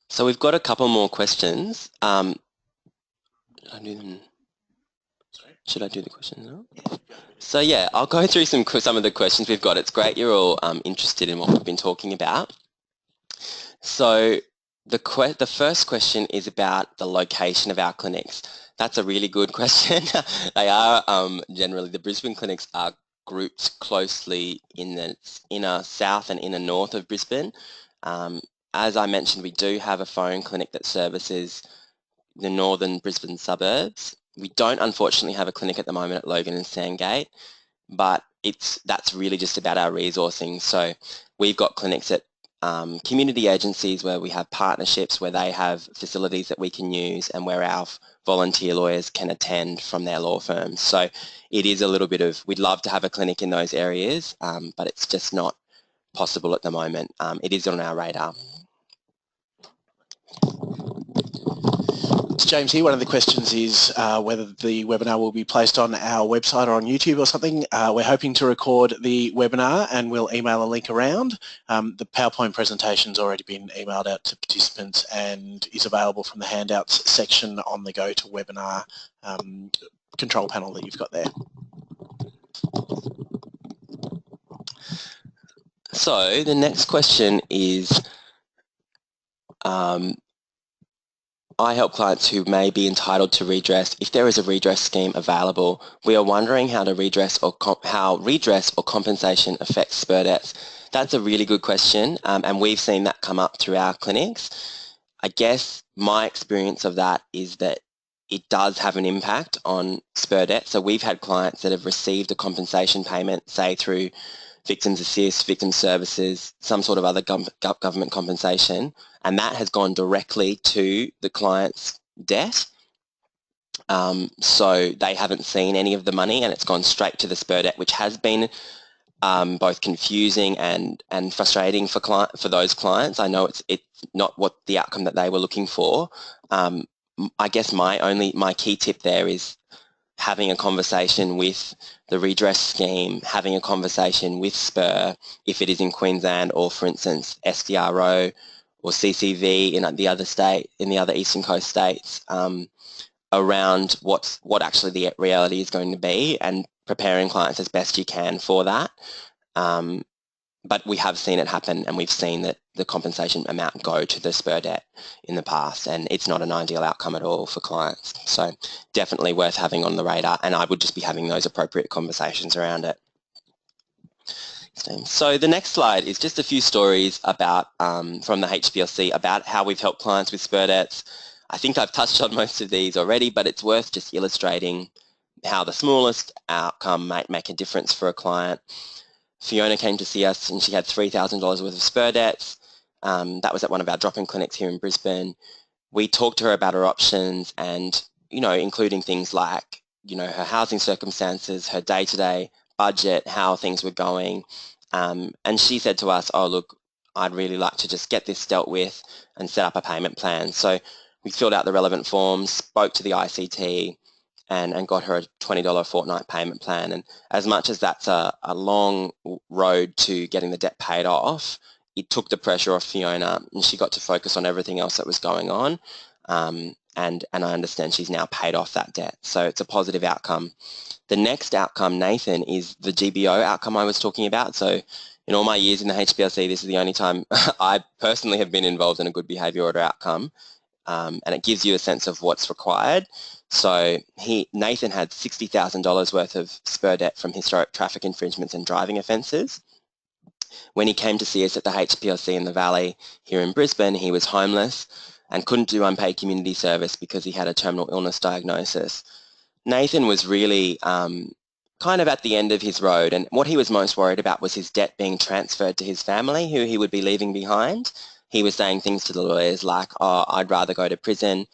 S2: So we've got a couple more questions. Should I do the questions now? So yeah, I'll go through some of the questions we've got. It's great you're all interested in what we've been talking about. So the first question is about the location of our clinics. That's a really good question. They are generally, the Brisbane clinics are grouped closely in the inner south and inner north of Brisbane. As I mentioned, we do have a phone clinic that services the northern Brisbane suburbs. We don't unfortunately have a clinic at the moment at Logan and Sandgate, but that's really just about our resourcing. So we've got clinics at community agencies where we have partnerships where they have facilities that we can use and where our volunteer lawyers can attend from their law firms. So it is a little bit of, we'd love to have a clinic in those areas, but it's just not possible at the moment. It is on our radar.
S1: James here. One of the questions is whether the webinar will be placed on our website or on YouTube or something. We're hoping to record the webinar and we'll email a link around. The PowerPoint presentation's already been emailed out to participants and is available from the handouts section on the Go to Webinar control panel that you've got there.
S2: So the next question is, I help clients who may be entitled to redress. If there is a redress scheme available, we are wondering how redress or compensation affects SPER debts. That's a really good question, and we've seen that come up through our clinics. I guess my experience of that is that it does have an impact on SPER debt. So we've had clients that have received a compensation payment, say through Victims Assist, Victim Services, some sort of other government compensation, and that has gone directly to the client's debt. So they haven't seen any of the money, and it's gone straight to the SPER debt, which has been both confusing and frustrating for those clients. I know it's not what the outcome that they were looking for. I guess my key tip there is having a conversation with the redress scheme, having a conversation with SPER if it is in Queensland, or for instance SDRO or CCV in the other Eastern Coast states, around what actually the reality is going to be, and preparing clients as best you can for that. But we have seen it happen, and we've seen that the compensation amount go to the SPER debt in the past, and it's not an ideal outcome at all for clients. So definitely worth having on the radar, and I would just be having those appropriate conversations around it. So the next slide is just a few stories about from the HPLC about how we've helped clients with SPER debts. I think I've touched on most of these already, but it's worth just illustrating how the smallest outcome might make a difference for a client. Fiona came to see us and she had $3,000 worth of SPER debts. That was at one of our drop-in clinics here in Brisbane. We talked to her about her options, and, including things like, her housing circumstances, her day-to-day budget, how things were going. And she said to us, oh, look, I'd really like to just get this dealt with and set up a payment plan. So we filled out the relevant forms, spoke to the ICT, and got her a $20 fortnight payment plan. And as much as that's a long road to getting the debt paid off, it took the pressure off Fiona, and she got to focus on everything else that was going on. And I understand she's now paid off that debt. So it's a positive outcome. The next outcome, Nathan, is the GBO outcome I was talking about. So in all my years in the HPLC, this is the only time I personally have been involved in a good behaviour order outcome. And it gives you a sense of what's required. So Nathan had $60,000 worth of SPER debt from historic traffic infringements and driving offences. When he came to see us at the HPLC in the Valley here in Brisbane, he was homeless and couldn't do unpaid community service because he had a terminal illness diagnosis. Nathan was really kind of at the end of his road, and what he was most worried about was his debt being transferred to his family, who he would be leaving behind. He was saying things to the lawyers like, oh, I'd rather go to prison.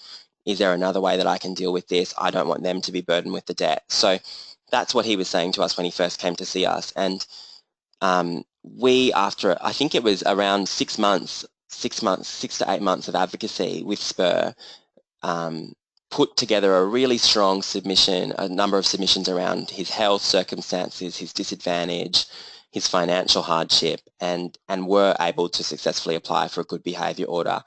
S2: Is there another way that I can deal with this? I don't want them to be burdened with the debt. So that's what he was saying to us when he first came to see us. And we, after, I think it was around 6 to 8 months of advocacy with SPER, put together a really strong submission, a number of submissions around his health circumstances, his disadvantage, his financial hardship, and were able to successfully apply for a good behaviour order.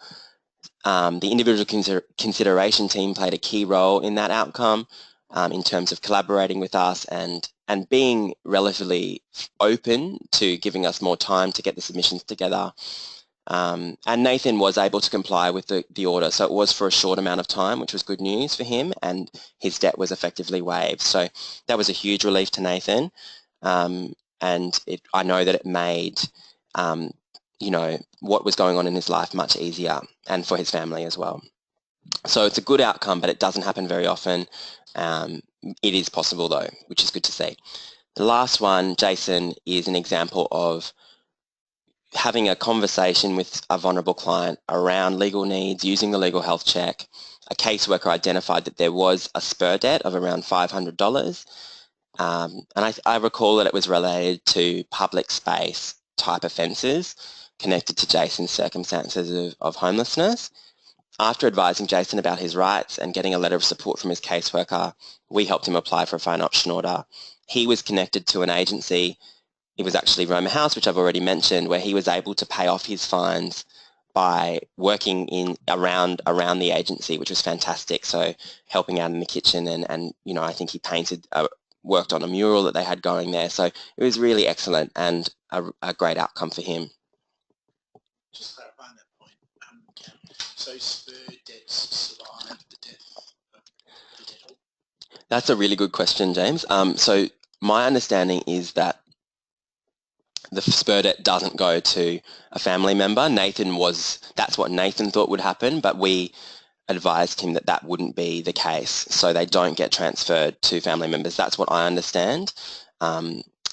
S2: The individual consideration team played a key role in that outcome in terms of collaborating with us and being relatively open to giving us more time to get the submissions together. And Nathan was able to comply with the order, so it was for a short amount of time, which was good news for him, and his debt was effectively waived. So that was a huge relief to Nathan, and I know that it made what was going on in his life much easier, and for his family as well. So it's a good outcome, but it doesn't happen very often. It is possible though, which is good to see. The last one, Jason, is an example of having a conversation with a vulnerable client around legal needs, using the legal health check. A caseworker identified that there was a SPER debt of around $500. And I recall that it was related to public space type offences connected to Jason's circumstances of homelessness. After advising Jason about his rights and getting a letter of support from his caseworker, we helped him apply for a fine option order. He was connected to an agency. It was actually Roma House, which I've already mentioned, where he was able to pay off his fines by working around the agency, which was fantastic. So helping out in the kitchen, and I think he worked on a mural that they had going there. So it was really excellent and a great outcome for him.
S1: Just clarifying that point. So SPER
S2: That's a really good question, James. So my understanding is that the SPER debt doesn't go to a family member. That's what Nathan thought would happen, but we advised him that that wouldn't be the case. So they don't get transferred to family members. That's what I understand.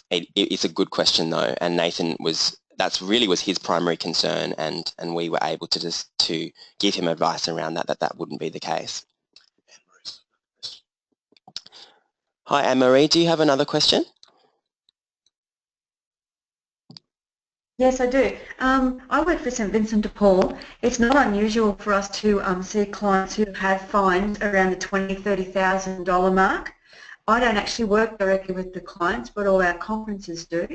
S2: It's a good question though, and Nathan that really was his primary concern, and we were able to give him advice around that wouldn't be the case. Hi, Anne-Marie, do you have another question?
S3: Yes, I do. I work for St Vincent de Paul. It's not unusual for us to see clients who have fines around the $20,000, $30,000 mark. I don't actually work directly with the clients, but all our conferences do.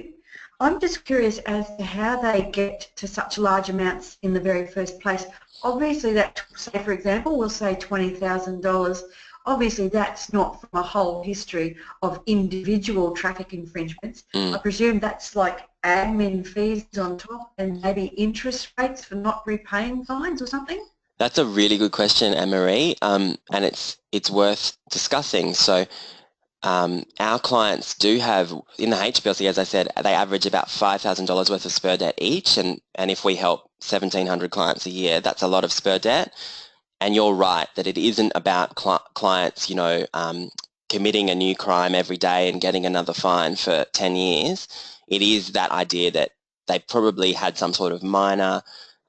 S3: I'm just curious as to how they get to such large amounts in the very first place. Obviously, that, say for example, we'll say $20,000. Obviously, that's not from a whole history of individual traffic infringements. I presume that's like admin fees on top and maybe interest rates for not repaying fines or something?
S2: That's a really good question, Anne-Marie, and it's worth discussing. So our clients do have, in the HPLC, as I said, they average about $5,000 worth of SPER debt each, and if we help 1,700 clients a year, that's a lot of SPER debt. And you're right that it isn't about clients, committing a new crime every day and getting another fine for 10 years. It is that idea that they probably had some sort of minor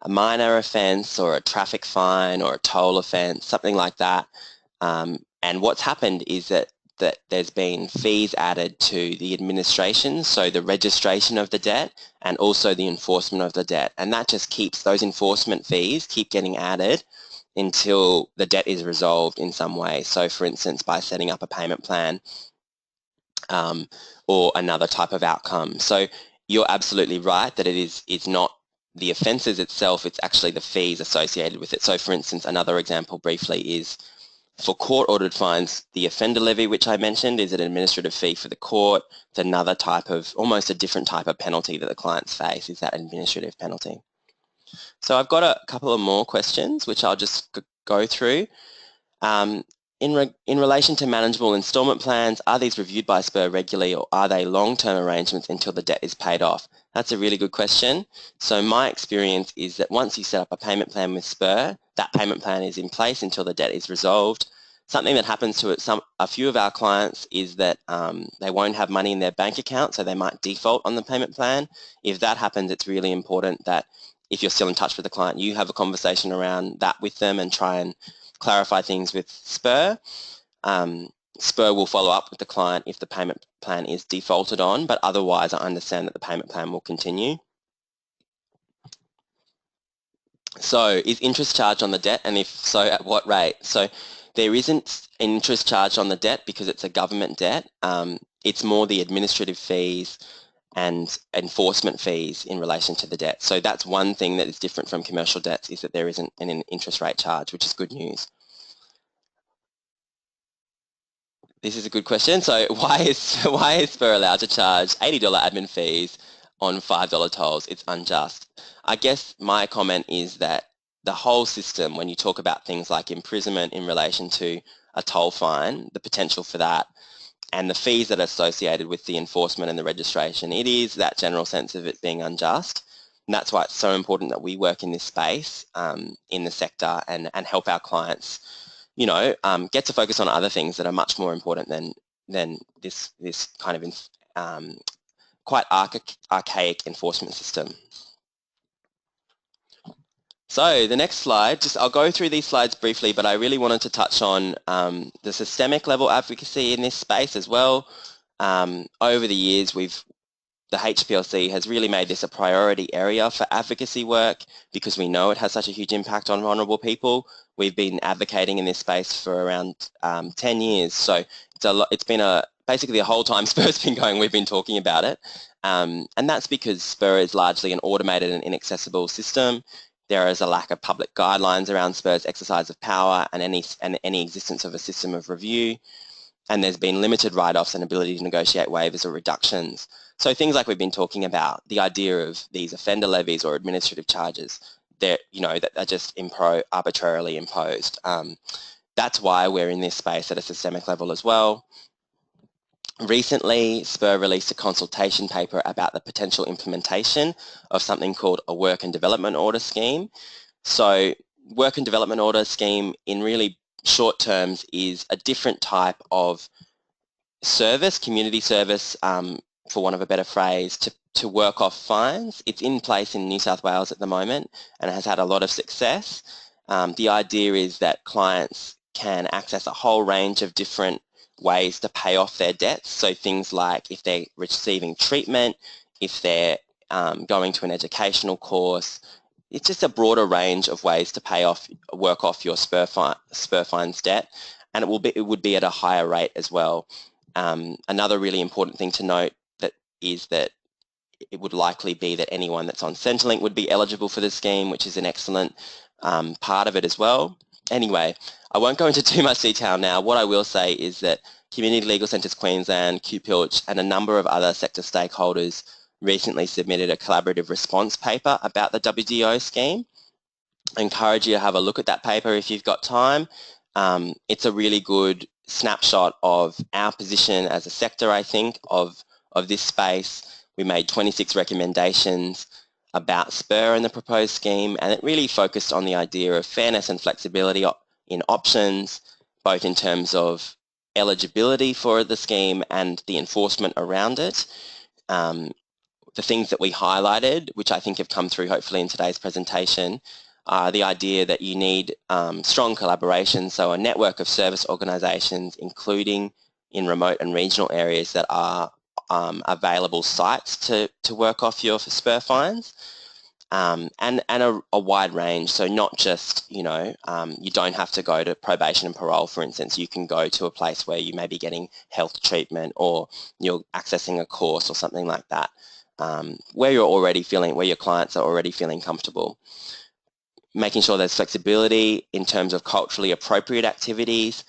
S2: offence or a traffic fine or a toll offence, something like that. And what's happened is that there's been fees added to the administration, so the registration of the debt and also the enforcement of the debt. And that just keeps, those enforcement fees keep getting added until the debt is resolved in some way. So for instance, by setting up a payment plan or another type of outcome. So you're absolutely right that it's not the offences itself, it's actually the fees associated with it. So for instance, another example briefly is for court-ordered fines, the offender levy, which I mentioned, is an administrative fee for the court. It's another type of, almost a different type of penalty that the clients face, is that administrative penalty. So I've got a couple of more questions, which I'll just go through. In relation to manageable instalment plans, are these reviewed by SPER regularly, or are they long-term arrangements until the debt is paid off? That's a really good question. So my experience is that once you set up a payment plan with SPER, that payment plan is in place until the debt is resolved. Something that happens to a few of our clients is that they won't have money in their bank account, so they might default on the payment plan. If that happens, it's really important that if you're still in touch with the client, you have a conversation around that with them and try and clarify things with SPER. SPER will follow up with the client if the payment plan is defaulted on, but otherwise I understand that the payment plan will continue. So is interest charged on the debt, and if so, at what rate? So there isn't interest charged on the debt because it's a government debt. It's more the administrative fees and enforcement fees in relation to the debt. So that's one thing that is different from commercial debts, is that there isn't an interest rate charge, which is good news. This is a good question. So why is SPER allowed to charge $80 admin fees on $5 tolls? It's unjust. I guess my comment is that the whole system, when you talk about things like imprisonment in relation to a toll fine, the potential for that, and the fees that are associated with the enforcement and the registration, it is that general sense of it being unjust. And that's why it's so important that we work in this space, in the sector, and help our clients, get to focus on other things that are much more important than this kind of quite archaic enforcement system. So the next slide, I'll go through these slides briefly, but I really wanted to touch on the systemic level advocacy in this space as well. Over the years, the HPLC has really made this a priority area for advocacy work because we know it has such a huge impact on vulnerable people. We've been advocating in this space for around 10 years. So it's been basically the whole time SPER's been going, we've been talking about it. And that's because SPER is largely an automated and inaccessible system. There is a lack of public guidelines around SPER's exercise of power and any existence of a system of review. And there's been limited write-offs and ability to negotiate waivers or reductions. So things like we've been talking about, the idea of these offender levies or administrative charges, that are just arbitrarily imposed. That's why we're in this space at a systemic level as well. Recently, SPER released a consultation paper about the potential implementation of something called a work and development order scheme. So work and development order scheme in really short terms is a different type of service, community service, for want of a better phrase, to work off fines. It's in place in New South Wales at the moment and has had a lot of success. The idea is that clients can access a whole range of different ways to pay off their debts. So things like if they're receiving treatment, if they're going to an educational course, it's just a broader range of ways to work off your SPER fines debt, and it would be at a higher rate as well. Another really important thing to note is that it would likely be that anyone that's on Centrelink would be eligible for the scheme, which is an excellent part of it as well. Anyway, I won't go into too much detail now. What I will say is that Community Legal Centres Queensland, QPILCH, and a number of other sector stakeholders recently submitted a collaborative response paper about the WDO scheme. I encourage you to have a look at that paper if you've got time. It's a really good snapshot of our position as a sector, I think, of this space. We made 26 recommendations about SPER and the proposed scheme, and it really focused on the idea of fairness and flexibility in options, both in terms of eligibility for the scheme and the enforcement around it. The things that we highlighted, which I think have come through hopefully in today's presentation, are the idea that you need strong collaboration, so a network of service organisations, including in remote and regional areas that are available sites to work off your SPER fines, and a wide range. So not just, you don't have to go to probation and parole, for instance. You can go to a place where you may be getting health treatment or you're accessing a course or something like that, where your clients are already feeling comfortable. Making sure there's flexibility in terms of culturally appropriate activities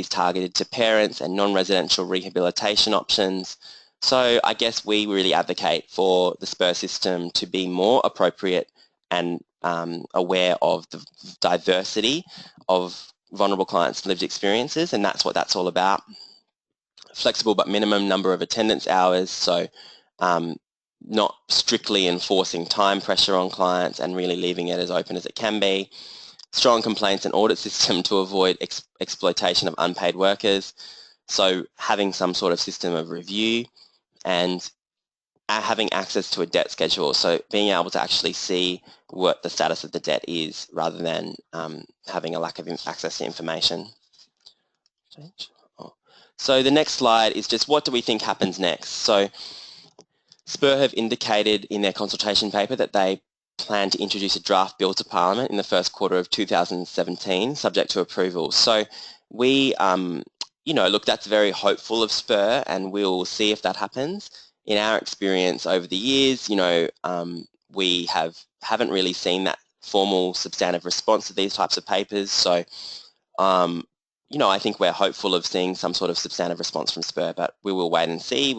S2: targeted to parents and non-residential rehabilitation options. So I guess we really advocate for the SPER system to be more appropriate and aware of the diversity of vulnerable clients' lived experiences, and that's what that's all about. Flexible but minimum number of attendance hours, so not strictly enforcing time pressure on clients and really leaving it as open as it can be. Strong complaints and audit system to avoid exploitation of unpaid workers. So having some sort of system of review and having access to a debt schedule. So being able to actually see what the status of the debt is rather than having a lack of access to information. So the next slide is just what do we think happens next? So SPER have indicated in their consultation paper that they plan to introduce a draft bill to Parliament in the first quarter of 2017, subject to approval. So we, look, that's very hopeful of SPER, and we'll see if that happens. In our experience over the years, we haven't really seen that formal substantive response to these types of papers. So, I think we're hopeful of seeing some sort of substantive response from SPER, but we will wait and see.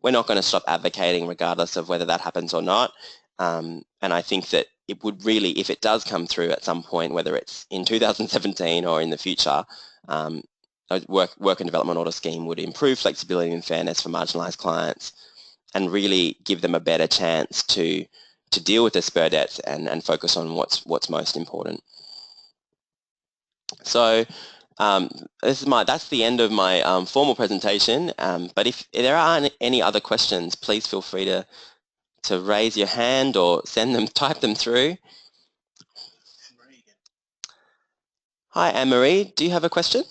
S2: We're not going to stop advocating regardless of whether that happens or not. And I think that it would really, if it does come through at some point, whether it's in 2017 or in the future, a work and development order scheme would improve flexibility and fairness for marginalised clients and really give them a better chance to deal with their SPER debts and focus on what's most important. So that's the end of my formal presentation, but if there are any other questions, please feel free to raise your hand or type them through. Hi, Anne-Marie, do you have a question?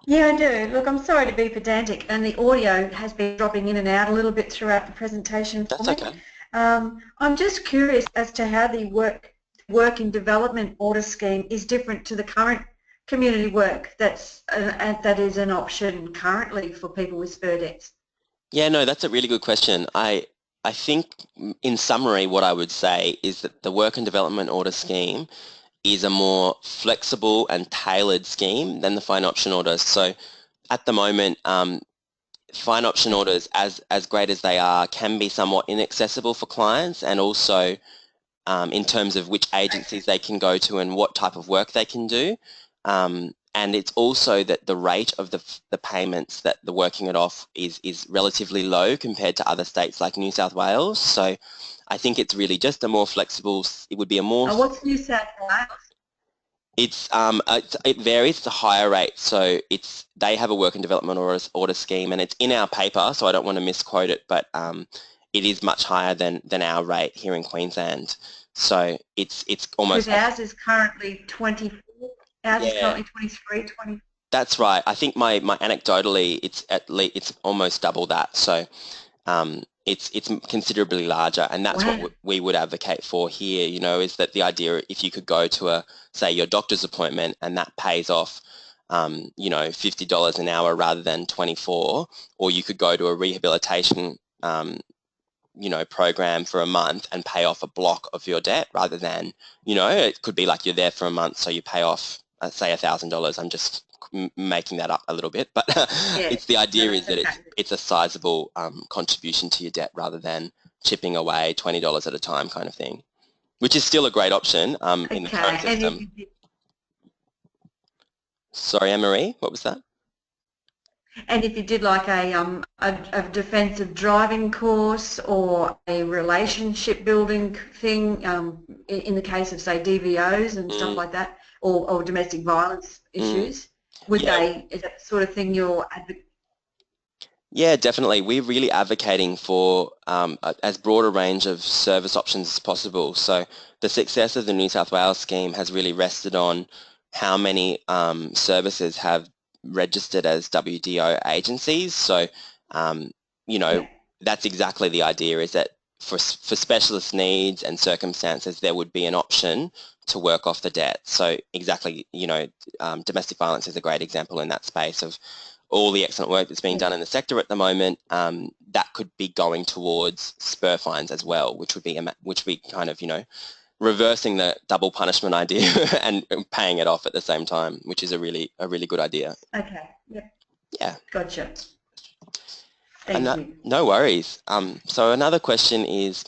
S3: Yeah, I do. Look, I'm sorry to be pedantic, and the audio has been dropping in and out a little bit throughout the presentation for me.
S2: That's okay.
S3: I'm just curious as to how the work and development order scheme is different to the current community work that is an option currently for people with SPER debts.
S2: Yeah, no, that's a really good question. I think in summary what I would say is that the work and development order scheme is a more flexible and tailored scheme than the fine option orders. So at the moment, fine option orders, as great as they are, can be somewhat inaccessible for clients, and also in terms of which agencies they can go to and what type of work they can do. And it's also that the rate of the payments that the working it off is relatively low compared to other states like New South Wales. So I think it's really just a more flexible, it would be a more...
S3: What's New South Wales?
S2: It varies. It's a higher rate, so they have a work and development order scheme, and it's in our paper, so I don't want to misquote it, but it is much higher than our rate here in Queensland. So it's almost...
S3: Because ours is currently 24. Ours is currently 23, 20.
S2: That's right. I think my anecdotally, it's almost double that. So it's considerably larger, and that's what we would advocate for here. You know, is that the idea if you could go to say your doctor's appointment and that pays off, you know, $50 an hour rather than 24, or you could go to a rehabilitation you know, program for a month and pay off a block of your debt rather than, you know, it could be like you're there for a month, so you pay off, say $1,000. I'm just making that up a little bit, but it's the idea is that it's a sizable contribution to your debt rather than chipping away $20 at a time kind of thing, which is still a great option in the current system. Sorry, Anne-Marie, what was that?
S3: And if you did like a defensive driving course or a relationship building thing, in the case of say DVOs and stuff like that, or domestic violence issues, would they, is that the sort of thing you're advocating?
S2: Yeah, definitely. We're really advocating for as broad a range of service options as possible. So the success of the New South Wales scheme has really rested on how many services have registered as WDO agencies. So, you know, that's exactly the idea, is that for specialist needs and circumstances, there would be an option to work off the debt. So exactly, you know, domestic violence is a great example in that space of all the excellent work that's being done in the sector at the moment. That could be going towards SPER fines as well, which would be kind of, you know, reversing the double punishment idea and paying it off at the same time, which is a really good idea.
S3: Okay.
S2: Yeah.
S3: Gotcha. Thank you.
S2: No worries. So another question is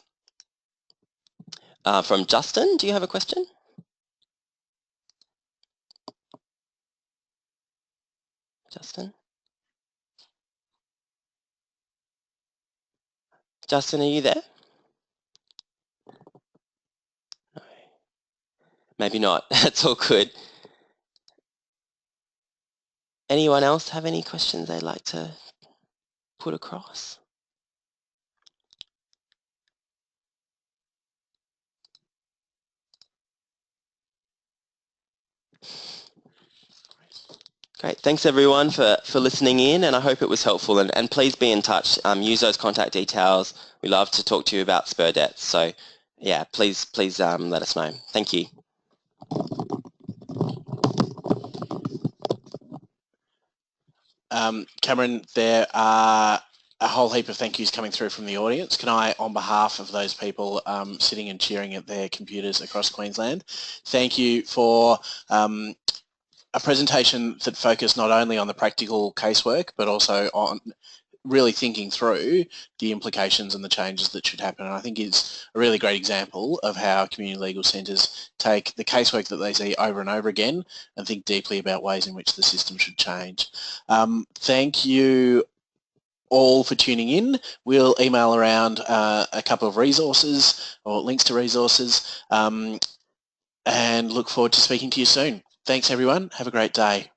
S2: from Justin. Do you have a question? Justin? Justin, are you there? No. Maybe not. That's all good. Anyone else have any questions they'd like to put across? Great. Thanks everyone for listening in, and I hope it was helpful, and please be in touch. Use those contact details. We love to talk to you about SPER debts. So yeah, please let us know. Thank you.
S1: Cameron, there are a whole heap of thank yous coming through from the audience. Can I, on behalf of those people sitting and cheering at their computers across Queensland, thank you for a presentation that focused not only on the practical casework, but also on really thinking through the implications and the changes that should happen. And I think it's a really great example of how community legal centres take the casework that they see over and over again and think deeply about ways in which the system should change. Thank you all for tuning in. We'll email around a couple of resources or links to resources and look forward to speaking to you soon. Thanks everyone. Have a great day.